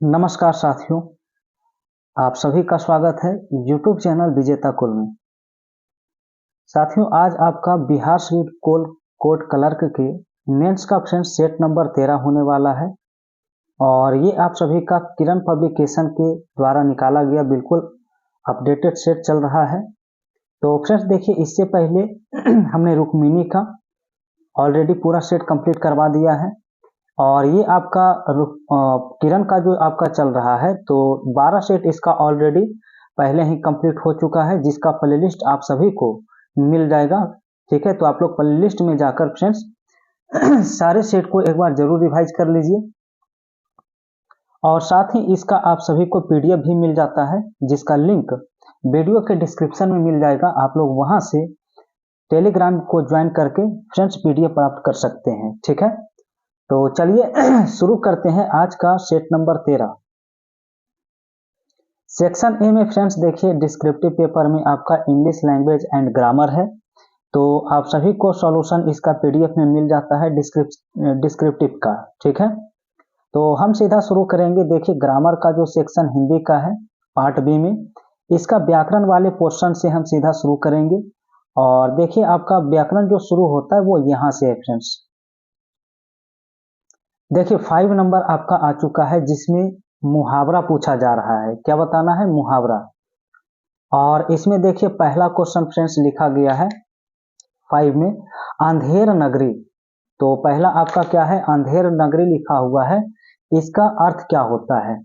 नमस्कार साथियों, आप सभी का स्वागत है YouTube चैनल विजेता कुल में। साथियों, आज आपका बिहार सिविल कोर्ट क्लर्क के मेंस का ऑप्शन सेट नंबर 13 होने वाला है और ये आप सभी का किरण पब्लिकेशन के द्वारा निकाला गया बिल्कुल अपडेटेड सेट चल रहा है। तो फ्रेंड्स देखिए, इससे पहले हमने रुक्मिणी का ऑलरेडी पूरा सेट कंप्लीट करवा दिया है और ये आपका किरण का जो आपका चल रहा है, तो 12 सेट इसका ऑलरेडी पहले ही कंप्लीट हो चुका है, जिसका प्लेलिस्ट आप सभी को मिल जाएगा। ठीक है, तो आप लोग प्लेलिस्ट में जाकर फ्रेंड्स सारे सेट को एक बार जरूर रिवाइज कर लीजिए और साथ ही इसका आप सभी को पीडीएफ भी मिल जाता है, जिसका लिंक वीडियो के डिस्क्रिप्शन में मिल जाएगा। आप लोग वहां से टेलीग्राम को ज्वाइन करके फ्रेंड्स पीडीएफ प्राप्त कर सकते हैं। ठीक है, तो चलिए शुरू करते हैं आज का सेट नंबर 13। सेक्शन ए में फ्रेंड्स देखिए, डिस्क्रिप्टिव पेपर में आपका इंग्लिश लैंग्वेज एंड ग्रामर है। तो आप सभी को सॉल्यूशन इसका पीडीएफ में मिल जाता है डिस्क्रिप्टिव का। ठीक है, तो हम सीधा शुरू करेंगे। देखिए, ग्रामर का जो सेक्शन हिंदी का है पार्ट बी में, इसका व्याकरण वाले पोर्शन से हम सीधा शुरू करेंगे। और देखिए, आपका व्याकरण जो शुरू होता है वो यहाँ से है फ्रेंड्स। देखिए 5 नंबर आपका आ चुका है, जिसमें मुहावरा पूछा जा रहा है। क्या बताना है? मुहावरा। और इसमें देखिए पहला क्वेश्चन फ्रेंड्स लिखा गया है 5 में, अंधेर नगरी। तो पहला आपका क्या है? अंधेर नगरी लिखा हुआ है। इसका अर्थ क्या होता है?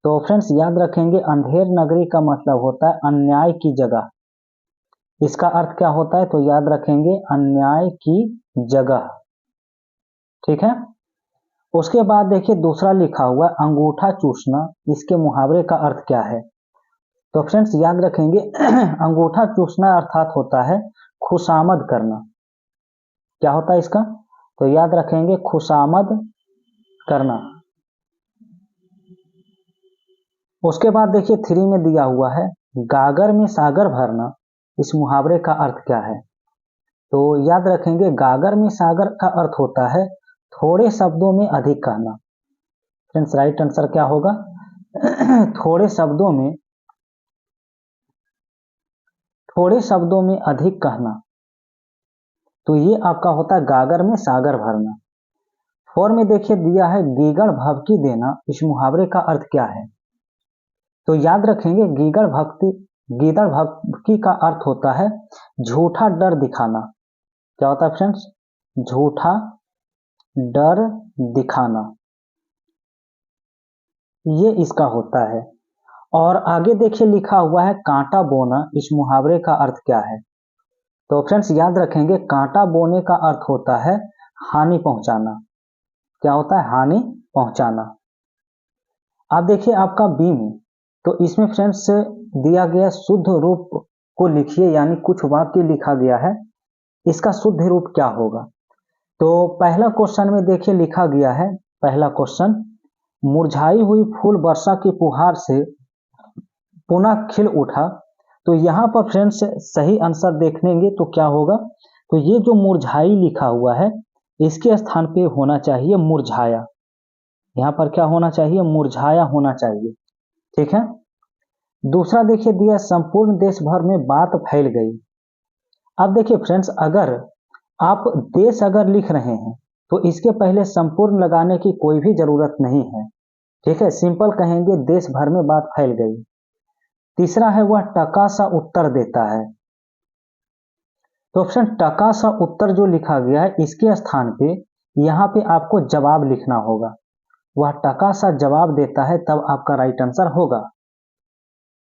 तो फ्रेंड्स याद रखेंगे, अंधेर नगरी का मतलब होता है अन्याय की जगह। इसका अर्थ क्या होता है? तो याद रखेंगे, अन्याय की जगह। ठीक है, उसके बाद देखिए दूसरा लिखा हुआ है अंगूठा चूसना। इसके मुहावरे का अर्थ क्या है? तो फ्रेंड्स याद रखेंगे अंगूठा चूसना अर्थात होता है खुशामद करना। क्या होता है इसका? तो याद रखेंगे, खुशामद करना। उसके बाद देखिए 3 में दिया हुआ है गागर में सागर भरना। इस मुहावरे का अर्थ क्या है? तो याद रखेंगे, गागर में सागर का अर्थ होता है थोड़े शब्दों में अधिक कहना। फ्रेंड्स राइट आंसर क्या होगा? थोड़े शब्दों में अधिक कहना। तो ये आपका होता है गागर में सागर भरना। 4 में देखिए दिया है गीगड़ भभकी देना। इस मुहावरे का अर्थ क्या है? तो याद रखेंगे, गीदड़ भभकी का अर्थ होता है झूठा डर दिखाना। क्या होता है फ्रेंड्स? झूठा डर दिखाना, ये इसका होता है। और आगे देखिए लिखा हुआ है कांटा बोना। इस मुहावरे का अर्थ क्या है? तो फ्रेंड्स याद रखेंगे, कांटा बोने का अर्थ होता है हानि पहुंचाना। क्या होता है? हानि पहुंचाना। अब देखिए आपका बी में, तो इसमें फ्रेंड्स दिया गया शुद्ध रूप को लिखिए, यानी कुछ वाक्य लिखा गया है, इसका शुद्ध रूप क्या होगा? तो पहला क्वेश्चन में देखिए लिखा गया है, पहला क्वेश्चन, मुरझाई हुई फूल वर्षा की फुहार से पुनः खिल उठा। तो यहाँ पर फ्रेंड्स सही आंसर देखेंगे तो क्या होगा? तो ये जो मुरझाई लिखा हुआ है, इसके स्थान पे होना चाहिए मुरझाया। यहाँ पर क्या होना चाहिए? मुरझाया होना चाहिए। ठीक है, दूसरा देखिए दिया संपूर्ण देश भर में बात फैल गई। अब देखिए फ्रेंड्स, अगर आप देश अगर लिख रहे हैं तो इसके पहले संपूर्ण लगाने की कोई भी जरूरत नहीं है। ठीक है, सिंपल कहेंगे देश भर में बात फैल गई। तीसरा है वह टका सा उत्तर देता है। तो फ्रेंड टका सा उत्तर जो लिखा गया है, इसके स्थान पे यहाँ पे आपको जवाब लिखना होगा। वह टका सा जवाब देता है, तब आपका राइट आंसर होगा।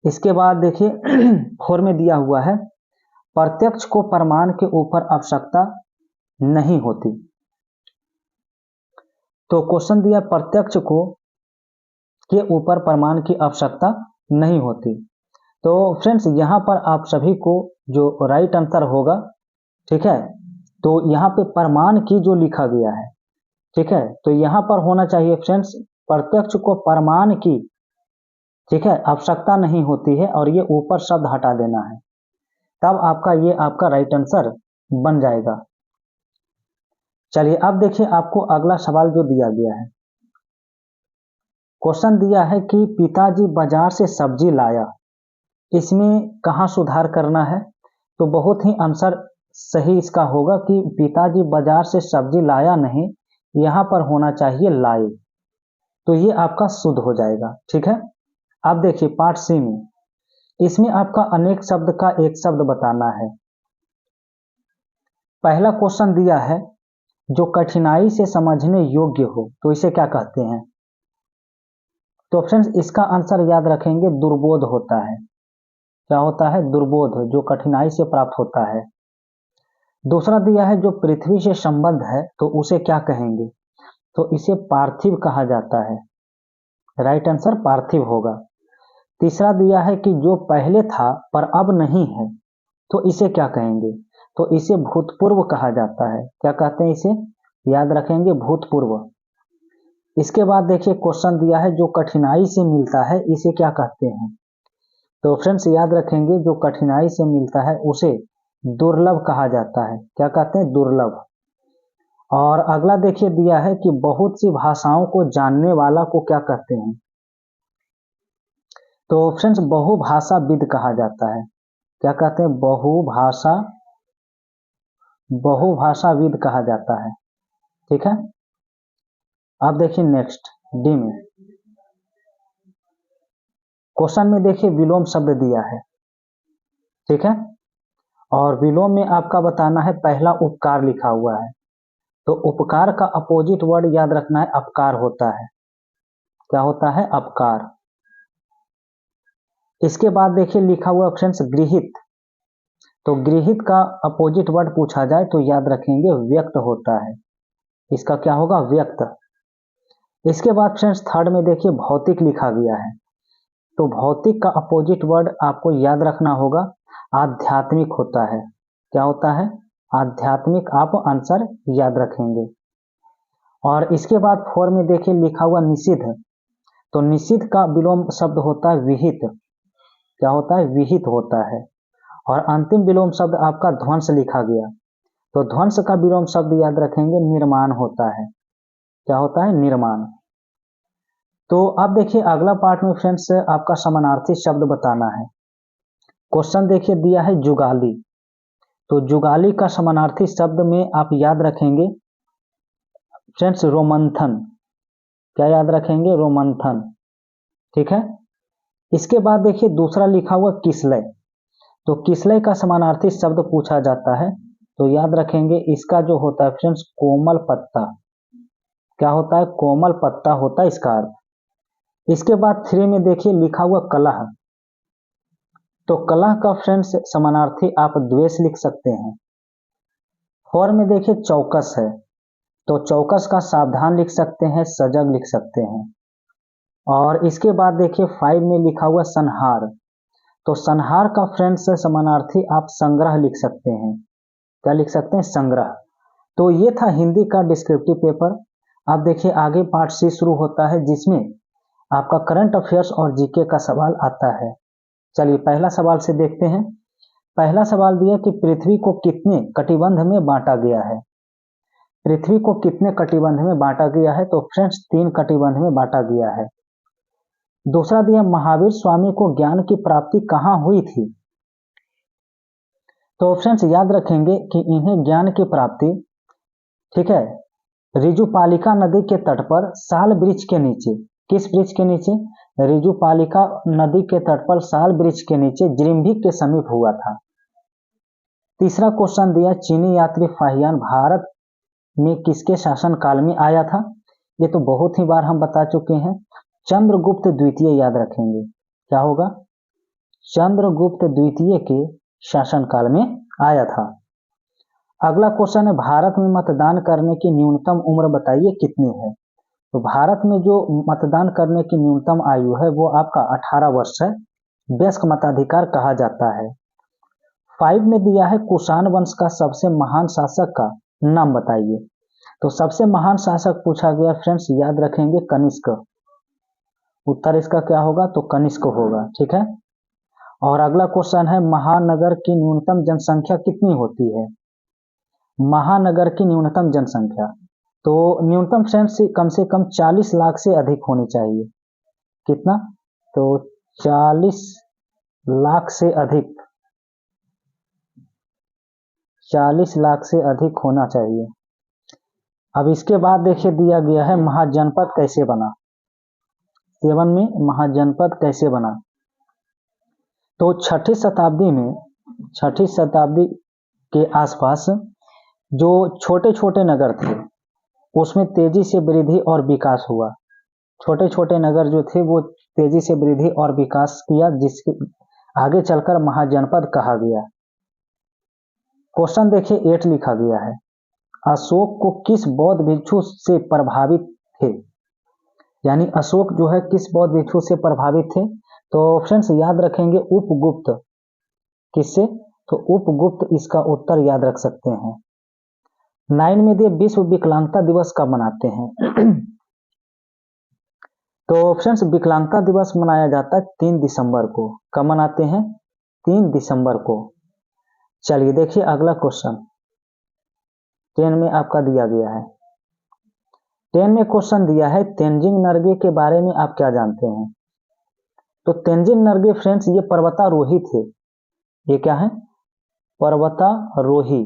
इसके बाद देखिए 4 में दिया हुआ है प्रत्यक्ष को प्रमाण के ऊपर आवश्यकता नहीं होती। तो क्वेश्चन दिया प्रत्यक्ष को के ऊपर प्रमाण की आवश्यकता नहीं होती। तो फ्रेंड्स यहाँ पर आप सभी को जो राइट आंसर होगा, ठीक है, तो यहाँ पे प्रमाण की जो लिखा गया है, ठीक है, तो यहाँ पर होना चाहिए फ्रेंड्स प्रत्यक्ष को प्रमाण की, ठीक है, आवश्यकता नहीं होती है, और ये ऊपर शब्द हटा देना है, तब आपका ये आपका राइट आंसर बन जाएगा। चलिए अब देखिए आपको अगला सवाल जो दिया गया है, क्वेश्चन दिया है कि पिताजी बाजार से सब्जी लाया, इसमें कहाँ सुधार करना है? तो बहुत ही आंसर सही इसका होगा कि पिताजी बाजार से सब्जी लाया नहीं, यहाँ पर होना चाहिए लाए, तो ये आपका शुद्ध हो जाएगा। ठीक है, अब देखिए पार्ट सी में, इसमें आपका अनेक शब्द का एक शब्द बताना है। पहला क्वेश्चन दिया है जो कठिनाई से समझने योग्य हो, तो इसे क्या कहते हैं? तो फ्रेंड्स इसका आंसर याद रखेंगे दुर्बोध होता है। क्या होता है? दुर्बोध, जो कठिनाई से प्राप्त होता है। दूसरा दिया है जो पृथ्वी से संबंध है, तो उसे क्या कहेंगे? तो इसे पार्थिव कहा जाता है। राइट आंसर पार्थिव होगा। तीसरा दिया है कि जो पहले था पर अब नहीं है, तो इसे क्या कहेंगे? तो इसे भूतपूर्व कहा जाता है। क्या कहते हैं इसे? याद रखेंगे भूतपूर्व। इसके बाद देखिए क्वेश्चन दिया है जो कठिनाई से मिलता है, इसे क्या कहते हैं? तो फ्रेंड्स याद रखेंगे जो कठिनाई से मिलता है उसे दुर्लभ कहा जाता है। क्या कहते हैं? दुर्लभ। और अगला देखिए दिया है कि बहुत सी भाषाओं को जानने वाला को क्या कहते हैं? तो फ्रेंड्स बहुभाषाविद कहा जाता है। क्या कहते हैं? बहुभाषाविद कहा जाता है। ठीक है, अब देखिए नेक्स्ट डी में, क्वेश्चन में देखिए विलोम शब्द दिया है। ठीक है, और विलोम में आपका बताना है, पहला उपकार लिखा हुआ है, तो उपकार का अपोजिट वर्ड याद रखना है अपकार होता है। क्या होता है? अपकार। इसके बाद देखिए लिखा हुआ फ्रेंड्स गृहित, तो गृहित का अपोजिट वर्ड पूछा जाए तो याद रखेंगे व्यक्त होता है। इसका क्या होगा? व्यक्त। इसके बाद फ्रेंड्स थर्ड में देखिए भौतिक लिखा गया है, तो भौतिक का अपोजिट वर्ड आपको याद रखना होगा आध्यात्मिक होता है। क्या होता है? आध्यात्मिक। आप आंसर याद रखेंगे। और इसके बाद फोर में देखिए लिखा हुआ निषिद्ध, तो निषिद्ध का विलोम शब्द होता है विहित। क्या होता है? विहित होता है। और अंतिम विलोम शब्द आपका ध्वंस लिखा गया, तो ध्वंस का विलोम शब्द याद रखेंगे निर्माण होता है। क्या होता है? निर्माण। तो अब देखिए अगला पार्ट में फ्रेंड्स आपका समानार्थी शब्द बताना है। क्वेश्चन देखिए दिया है जुगाली, तो जुगाली का समानार्थी शब्द में आप याद रखेंगे फ्रेंड्स रोमंथन। क्या याद रखेंगे? रोमंथन। ठीक है, इसके बाद देखिए दूसरा लिखा हुआ किसलय, तो किसलय का समानार्थी शब्द पूछा जाता है, तो याद रखेंगे इसका जो होता है फ्रेंड्स कोमल पत्ता। क्या होता है? कोमल पत्ता होता है इसका अर्थ। इसके बाद थ्री में देखिए लिखा हुआ कलह, तो कलह का फ्रेंड्स समानार्थी आप द्वेष लिख सकते हैं। फोर में देखिए चौकस है, तो चौकस का सावधान लिख सकते हैं, सजग लिख सकते हैं। और इसके बाद देखिए फाइव में लिखा हुआ संहार, तो संहार का फ्रेंड्स समानार्थी आप संग्रह लिख सकते हैं। क्या लिख सकते हैं? संग्रह। तो ये था हिंदी का डिस्क्रिप्टिव पेपर। अब देखिए आगे पार्ट सी शुरू होता है, जिसमें आपका करंट अफेयर्स और जीके का सवाल आता है। चलिए पहला सवाल से देखते हैं। पहला सवाल दिया कि पृथ्वी को कितने कटिबंध में बांटा गया है? पृथ्वी को कितने कटिबंध में बांटा गया है? तो फ्रेंड्स 3 कटिबंध में बांटा गया है। दूसरा दिया महावीर स्वामी को ज्ञान की प्राप्ति कहाँ हुई थी? तो फ्रेंड्स याद रखेंगे कि इन्हें ज्ञान की प्राप्ति, ठीक है, रिजुपालिका नदी के तट पर साल वृक्ष के नीचे। किस वृक्ष के नीचे? रिजुपालिका नदी के तट पर साल वृक्ष के नीचे जिरिम्भिक के समीप हुआ था। तीसरा क्वेश्चन दिया चीनी यात्री फाहियान भारत में किसके शासन काल में आया था? ये तो बहुत ही बार हम बता चुके हैं, चंद्रगुप्त द्वितीय याद रखेंगे। क्या होगा? चंद्रगुप्त द्वितीय के शासन काल में आया था। अगला क्वेश्चन है भारत में मतदान करने की न्यूनतम उम्र बताइए कितनी है? तो भारत में जो मतदान करने की न्यूनतम आयु है वो आपका 18 वर्ष है, वयस्क मताधिकार कहा जाता है। 5 में दिया है कुषाण वंश का सबसे महान शासक का नाम बताइए। तो सबसे महान शासक पूछा गया फ्रेंड्स, याद रखेंगे कनिष्क। उत्तर इसका क्या होगा? तो कनिष्क होगा। ठीक है, और अगला क्वेश्चन है महानगर की न्यूनतम जनसंख्या कितनी होती है? महानगर की न्यूनतम जनसंख्या, तो न्यूनतम फ्रेंड्स कम से कम 40 लाख से अधिक होनी चाहिए। कितना, तो 40 लाख से अधिक, 40 लाख से अधिक होना चाहिए। अब इसके बाद देखिए दिया गया है महाजनपद कैसे बना। 7 में महाजनपद कैसे बना, तो छठी शताब्दी के आसपास जो छोटे छोटे नगर थे उसमें तेजी से वृद्धि और विकास हुआ। छोटे छोटे नगर जो थे वो तेजी से वृद्धि और विकास किया, जिसके आगे चलकर महाजनपद कहा गया। क्वेश्चन देखिए 8 लिखा गया है, अशोक को किस बौद्ध भिक्षु से प्रभावित थे, यानी अशोक जो है किस बौद्ध भिक्षु से प्रभावित थे। तो फ्रेंड्स याद रखेंगे उपगुप्त, किससे, तो उपगुप्त इसका उत्तर याद रख सकते हैं। 9 में दिए विश्व विकलांगता दिवस कब मनाते हैं तो फ्रेंड्स विकलांगता दिवस मनाया जाता है 3 दिसंबर को। कब मनाते हैं, 3 दिसंबर को। चलिए देखिए अगला क्वेश्चन 10 में आपका दिया गया है। 10 में क्वेश्चन दिया है तेंजिंग नोर्गे के बारे में आप क्या जानते हैं। तो तेंजिंग नोर्गे फ्रेंड्स ये पर्वतारोही थे। ये क्या है, पर्वतारोही।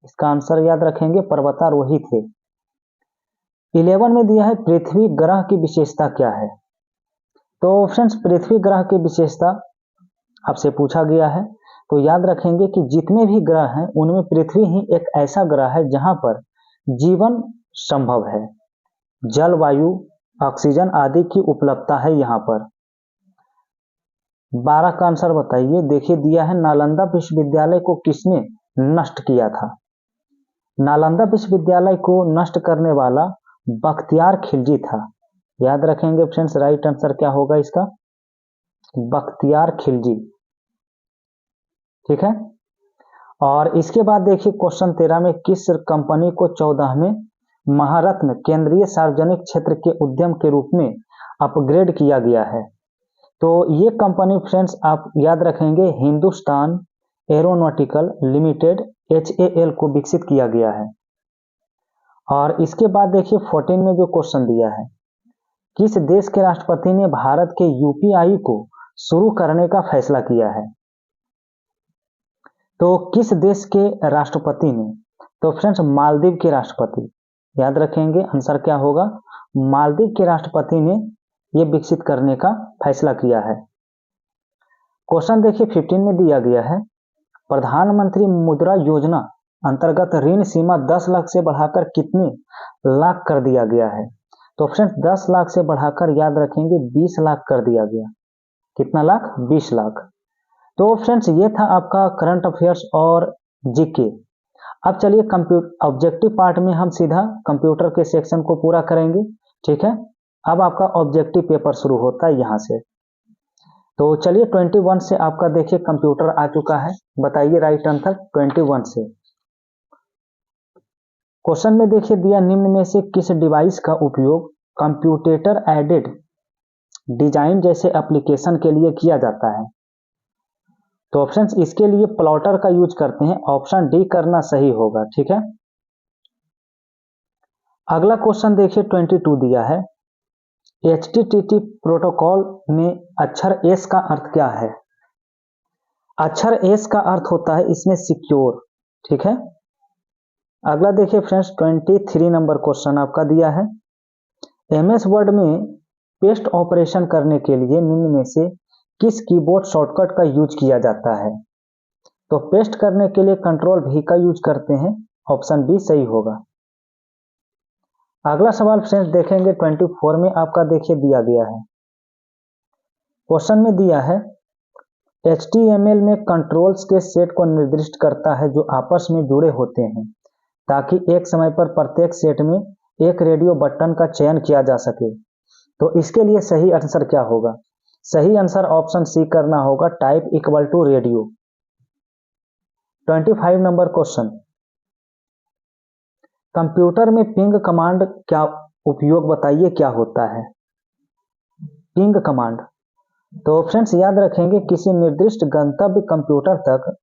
इसका आंसर याद रखेंगे पर्वतारोही थे। 11 में दिया है पृथ्वी ग्रह की विशेषता क्या है। तो फ्रेंड्स पृथ्वी ग्रह की विशेषता आपसे पूछा गया है, तो याद रखेंगे कि जितने भी ग्रह हैं उनमें पृथ्वी ही एक ऐसा ग्रह है जहां पर जीवन संभव है, जलवायु, ऑक्सीजन आदि की उपलब्धता है यहाँ पर। 12 का आंसर बताइए। देखिए दिया है नालंदा विश्वविद्यालय को किसने नष्ट किया था। नालंदा विश्वविद्यालय को नष्ट करने वाला बख्तियार खिलजी था। याद रखेंगे फ्रेंड्स, राइट आंसर क्या होगा इसका, बख्तियार खिलजी। ठीक है। और इसके बाद देखिए क्वेश्चन 13 में किस कंपनी को 14वें महारत्न केंद्रीय सार्वजनिक क्षेत्र के उद्यम के रूप में अपग्रेड किया गया है। तो ये कंपनी फ्रेंड्स आप याद रखेंगे हिंदुस्तान एरोनॉटिकल लिमिटेड HAL को विकसित किया गया है। और इसके बाद देखिए 14 में जो क्वेश्चन दिया है, किस देश के राष्ट्रपति ने भारत के UPI को शुरू करने का फैसला किया है। तो किस देश के राष्ट्रपति ने, तो फ्रेंड्स मालदीव के राष्ट्रपति। याद रखेंगे आंसर क्या होगा, मालदीव के राष्ट्रपति ने यह विकसित करने का फैसला किया है। क्वेश्चन देखिए 15 में दिया गया है प्रधानमंत्री मुद्रा योजना अंतर्गत ऋण सीमा 10 लाख से बढ़ाकर कितने लाख कर दिया गया है। तो फ्रेंड्स 10 लाख से बढ़ाकर याद रखेंगे 20 लाख कर दिया गया। कितना लाख, 20 लाख। तो फ्रेंड्स ये था आपका करंट अफेयर्स और जीके। अब चलिए कंप्यूटर ऑब्जेक्टिव पार्ट में हम सीधा कंप्यूटर के सेक्शन को पूरा करेंगे। ठीक है, अब आपका ऑब्जेक्टिव पेपर शुरू होता है यहां से। तो चलिए 21 से आपका देखिए कंप्यूटर आ चुका है। बताइए राइट आंसर 21 से। क्वेश्चन में देखिए दिया निम्न में से किस डिवाइस का उपयोग कंप्यूटेटर एडेड डिजाइन जैसे एप्लीकेशन के लिए किया जाता है। तो फ्रेंड्स इसके लिए प्लॉटर का यूज करते हैं। ऑप्शन डी करना सही होगा। ठीक है। अगला क्वेश्चन देखिए 22 दिया है HTTP प्रोटोकॉल में अक्षर S का अर्थ क्या है। अक्षर S का अर्थ होता है इसमें सिक्योर। ठीक है। अगला देखिए फ्रेंड्स 23 नंबर क्वेश्चन आपका दिया है MS वर्ड में पेस्ट ऑपरेशन करने के लिए निम्न में से किस कीबोर्ड शॉर्टकट का यूज किया जाता है। तो पेस्ट करने के लिए कंट्रोल V का यूज करते हैं। ऑप्शन बी सही होगा। अगला सवाल फ्रेंड्स देखेंगे 24 में आपका देखिए दिया गया है। क्वेश्चन में दिया है HTML में कंट्रोल्स के सेट को निर्दिष्ट करता है जो आपस में जुड़े होते हैं ताकि एक समय पर प्रत्येक सेट में एक रेडियो बटन का चयन किया जा सके। तो इसके लिए सही आंसर क्या होगा। सही आंसर ऑप्शन सी करना होगा, type equal to radio. 25 number question, computer में पिंग कमांड क्या उपयोग बताइए क्या होता है। पिंग कमांड, तो फ्रेंड्स याद रखेंगे किसी निर्दिष्ट गंतव्य कंप्यूटर तक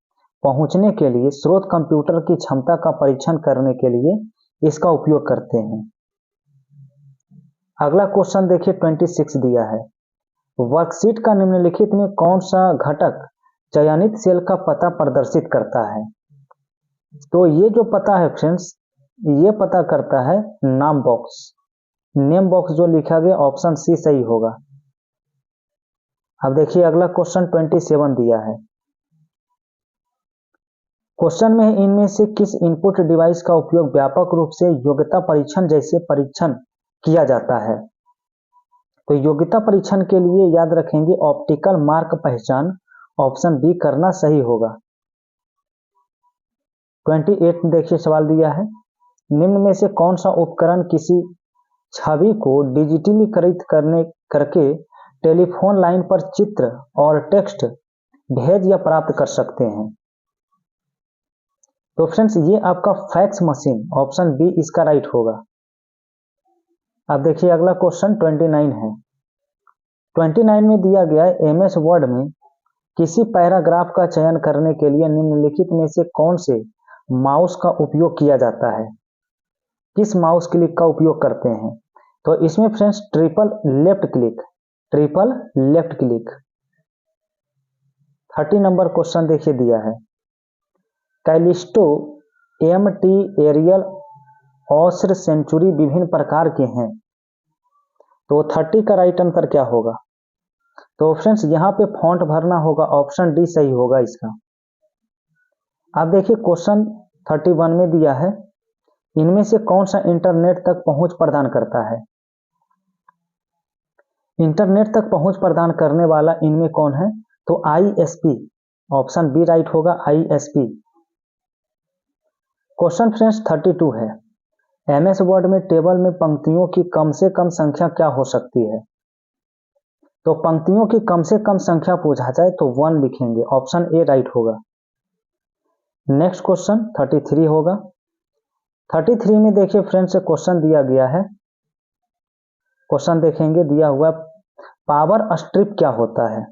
पहुंचने के लिए स्रोत कंप्यूटर की क्षमता का परीक्षण करने के लिए इसका उपयोग करते हैं। अगला क्वेश्चन देखिए 26 दिया है वर्कशीट का निम्नलिखित में कौन सा घटक चयनित सेल का पता प्रदर्शित करता है? तो ये जो पता है फ्रेंड्स, ये पता करता है नाम बॉक्स। नेम बॉक्स जो लिखा गया ऑप्शन सी सही होगा। अब देखिए अगला क्वेश्चन 27 दिया है। क्वेश्चन में इनमें से किस इनपुट डिवाइस का उपयोग व्यापक रूप से योग्यता परीक्षण जैसे परीक्षण किया जाता है? तो योग्यता परीक्षण के लिए याद रखेंगे ऑप्टिकल मार्क पहचान, ऑप्शन बी करना सही होगा। 28 देखिए सवाल दिया है, निम्न में से कौन सा उपकरण किसी छवि को डिजिटलीकृत करके टेलीफोन लाइन पर चित्र और टेक्स्ट भेज या प्राप्त कर सकते हैं? तो फ्रेंड्स ये आपका फैक्स मशीन, ऑप्शन बी इसका राइट होगा। अब देखिए अगला क्वेश्चन 29 है। 29 में दिया गया है एमएस वर्ड में किसी पैराग्राफ का चयन करने के लिए निम्नलिखित में से कौन से माउस का उपयोग किया जाता है? किस माउस क्लिक का उपयोग करते हैं? तो इसमें friends triple left click. 30 number question देखिए दिया है, कैलिस्टो एमटी एरियल ऑस्र सेंचुरी विभिन्न प्रकार के हैं। तो 30 का राइट आंसर क्या होगा? तो फ्रेंड्स यहाँ पे फॉन्ट भरना होगा, ऑप्शन डी सही होगा इसका। अब देखिए क्वेश्चन 31 में दिया है, इनमें से कौन सा इंटरनेट तक पहुंच प्रदान करता है? इंटरनेट तक पहुंच प्रदान करने वाला इनमें कौन है? तो आईएसपी, ऑप्शन बी राइट होगा, आईएसपी। क्वेश्चन फ्रेंड्स 32 है, एमएस वर्ड में टेबल में पंक्तियों की कम से कम संख्या क्या हो सकती है? तो पंक्तियों की कम से कम संख्या पूछा जाए तो 1 लिखेंगे, ऑप्शन ए राइट होगा। नेक्स्ट क्वेश्चन 33 होगा। 33 में देखिए फ्रेंड्स क्वेश्चन दिया गया है, क्वेश्चन देखेंगे दिया हुआ पावर स्ट्रिप क्या होता है?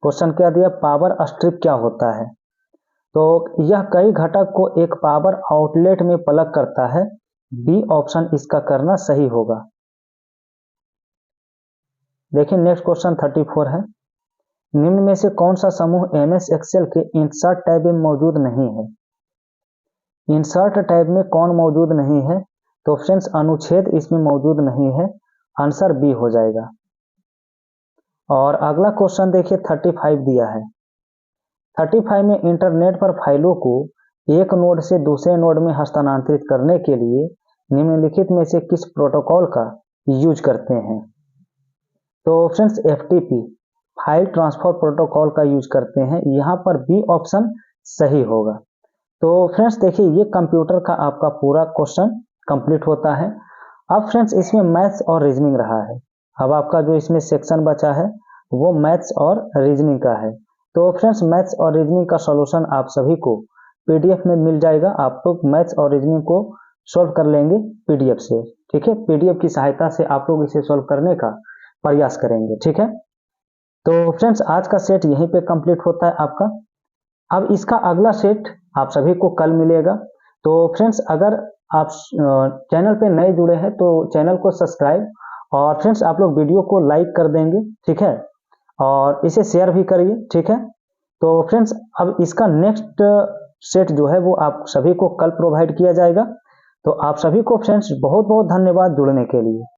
क्वेश्चन क्या दिया, पावर स्ट्रिप क्या होता है? तो यह कई घटक को एक पावर आउटलेट में प्लग करता है, बी ऑप्शन इसका करना सही होगा। देखिए नेक्स्ट क्वेश्चन 34 है, निम्न में से कौन सा समूह एमएस एक्सेल के इंसर्ट टैब में मौजूद नहीं है? इंसर्ट टैब में कौन मौजूद नहीं है? तो फ्रेंड्स अनुच्छेद इसमें मौजूद नहीं है, आंसर बी हो जाएगा। और अगला क्वेश्चन देखिए 35 दिया है। 35 में इंटरनेट पर फाइलों को एक नोड से दूसरे नोड में हस्तांतरित करने के लिए निम्नलिखित में से किस प्रोटोकॉल का यूज करते हैं? तो friends FTP, file transfer protocol का यूज करते हैं, यहाँ पर बी ऑप्शन सही होगा। तो फ्रेंड्स देखिए ये कंप्यूटर का आपका पूरा क्वेश्चन कंप्लीट होता है। अब फ्रेंड्स इसमें मैथ्स और रीजनिंग रहा है। अब आपका जो इसमें सेक्शन बचा है वो मैथ्स और रीजनिंग का है। तो फ्रेंड्स मैथ्स और रीजनिंग का सॉल्यूशन आप सभी को पीडीएफ में मिल जाएगा। आप लोग मैथ्स और रीजनिंग को सॉल्व कर लेंगे पीडीएफ से, ठीक है। पीडीएफ की सहायता से आप लोग इसे सॉल्व करने का प्रयास करेंगे, ठीक है। तो फ्रेंड्स आज का सेट यहीं पे कंप्लीट होता है आपका। अब इसका अगला सेट आप सभी को कल मिलेगा। तो फ्रेंड्स अगर आप चैनल पे नए जुड़े हैं तो चैनल को सब्सक्राइब, और फ्रेंड्स आप लोग वीडियो को लाइक कर देंगे, ठीक है, और इसे शेयर भी करिए, ठीक है। तो फ्रेंड्स अब इसका नेक्स्ट सेट जो है वो आप सभी को कल प्रोवाइड किया जाएगा। तो आप सभी को फ्रेंड्स बहुत बहुत धन्यवाद जुड़ने के लिए।